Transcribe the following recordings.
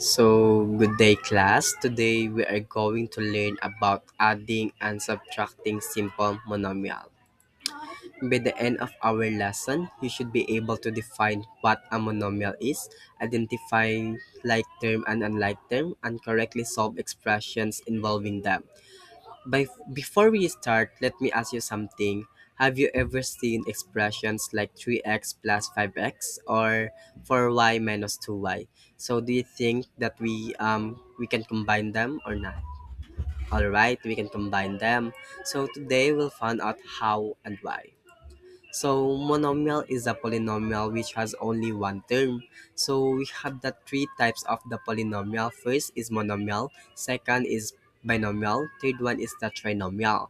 So, good day, class. Today we are going to learn about adding and subtracting simple monomial. By the end of our lesson, you should be able to define what a monomial is, identify like term and unlike term, and correctly solve expressions involving them. Before we start, let me ask you something. Have you ever seen expressions like 3x plus 5x or 4y minus 2y? So do you think that we can combine them or not? All right, we can combine them. So today we'll find out how and why. So monomial is a polynomial which has only one term. So we have the three types of the polynomial. First is monomial, second is binomial, third one is the trinomial.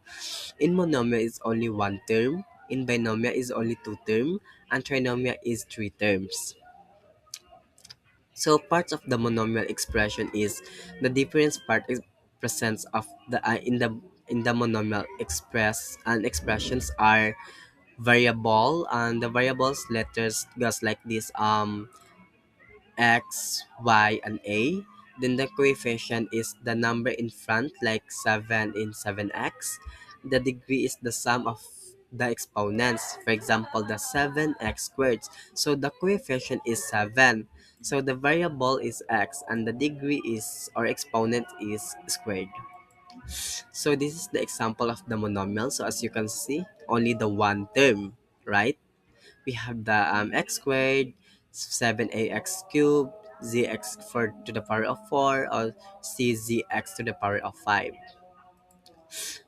In monomial is only one term, in binomial is only two terms, and trinomial is three terms. So parts of the monomial expression is the difference part is presence of the in the monomial express and expressions are variable, and the variables letters goes like this x, y, and a. Then the coefficient is the number in front, like 7 in 7x. The degree is the sum of the exponents. For example, the 7x squared. So the coefficient is 7. So the variable is x and the degree is or exponent is squared. So this is the example of the monomial. So as you can see, only the one term, right? We have the x squared, 7ax cubed, zx for to the power of 4, or czx to the power of 5.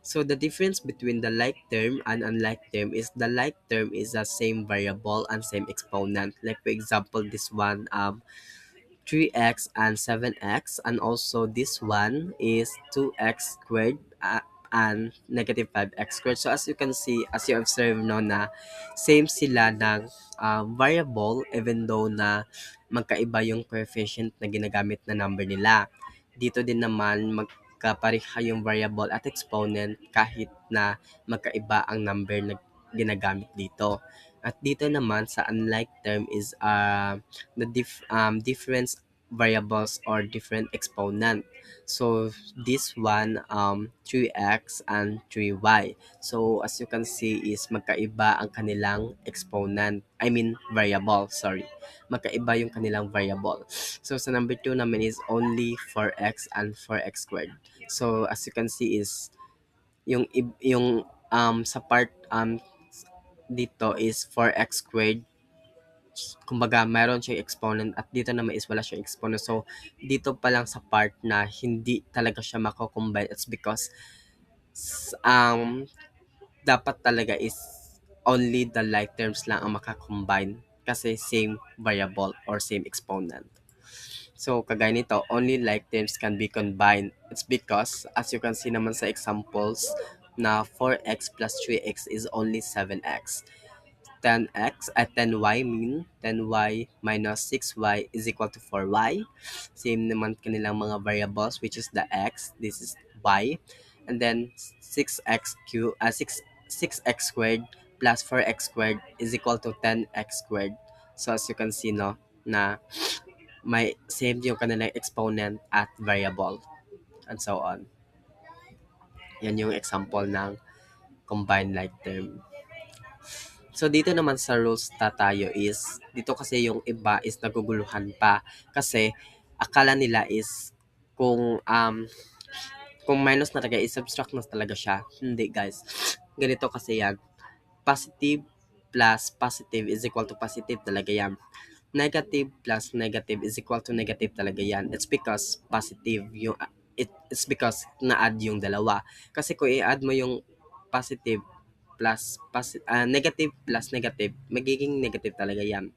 So the difference between the like term and unlike term is the like term is the same variable and same exponent. Like for example, this one 3x and 7x, and also this one is 2x squared and negative 5x squared. So as you can see, as you observe no na same sila ng variable even though na magkaiba yung coefficient na ginagamit na number nila. Dito din naman magkapareha yung variable at exponent kahit na magkaiba ang number na ginagamit dito. At dito naman sa unlike term is the difference variables or different exponent. So this one 3x and 3y. So as you can see is magkaiba ang kanilang exponent. I mean variable, sorry. Magkaiba yung kanilang variable. So sa number 2 naman is only 4x and 4x squared. So as you can see is yung sa part dito is 4x squared, kumbaga mayroon siyang exponent at dito naman is wala siyang exponent. So dito pa lang sa part na hindi talaga siya mako-combine, it's because um dapat talaga is only the like terms lang ang makakombine kasi same variable or same exponent. So kagaya nito, only like terms can be combined. It's because as you can see naman sa examples na 4x plus 3x is only 7x. 10x at 10y mean 10y minus 6y is equal to 4y. Same naman kanilang mga variables which is the x, this is y. And then 6x squared plus 4x squared is equal to 10x squared. So as you can see no na may same yung kanilang exponent at variable and so on. Yan yung example ng combined like term. So dito naman sa rules tayo is, dito kasi yung iba is naguguluhan pa kasi akala nila is kung minus na talaga is subtract na talaga siya. Hindi guys. Ganito kasi yan. Positive plus positive is equal to positive talaga yan. Negative plus negative is equal to negative talaga yan. It's because positive yung it's because na-add yung dalawa. Kasi kung i-add mo yung positive negative plus negative, magiging negative talaga yan.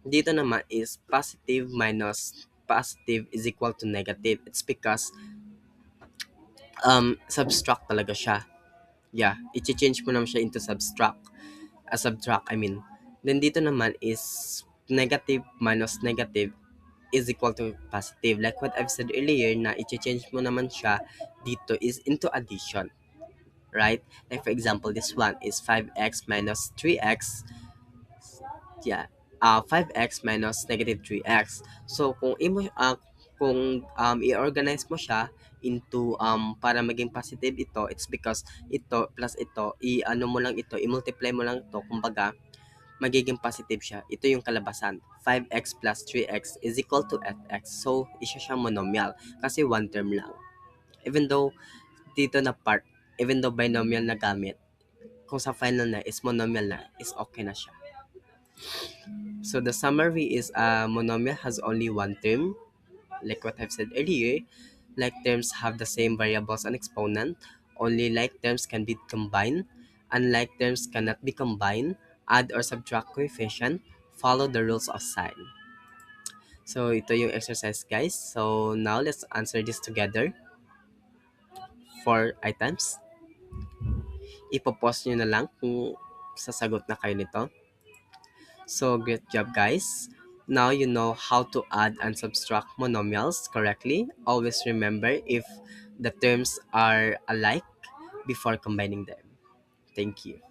Dito naman is positive minus positive is equal to negative. It's because subtract talaga siya. Yeah, i-change mo naman siya into subtract. Subtract, I mean. Then dito naman is negative minus negative is equal to positive. Like what I've said earlier na i-change mo naman siya dito is into addition. Right? Like for example, this one is 5x minus 3x. Yeah. 5x minus negative 3x. So kung kung i-organize mo siya into para maging positive ito, it's because ito plus ito, i-ano mo lang ito, i-multiply mo lang ito, kumbaga magiging positive siya. Ito yung kalabasan. 5x plus 3x is equal to fx. So, isa siyang monomial kasi one term lang. Even though dito na part, even though binomial na gamit, kung sa final na is monomial na, is okay na siya. So, the summary is a monomial has only one term. Like what I've said earlier, like terms have the same variables and exponent. Only like terms can be combined. Unlike terms cannot be combined. Add or subtract coefficient. Follow the rules of sign. So, ito yung exercise, guys. So, now let's answer this together. 4 items. Ipopost nyo na lang kung sasagot na kayo nito. So, great job, guys. Now you know how to add and subtract monomials correctly. Always remember if the terms are alike before combining them. Thank you.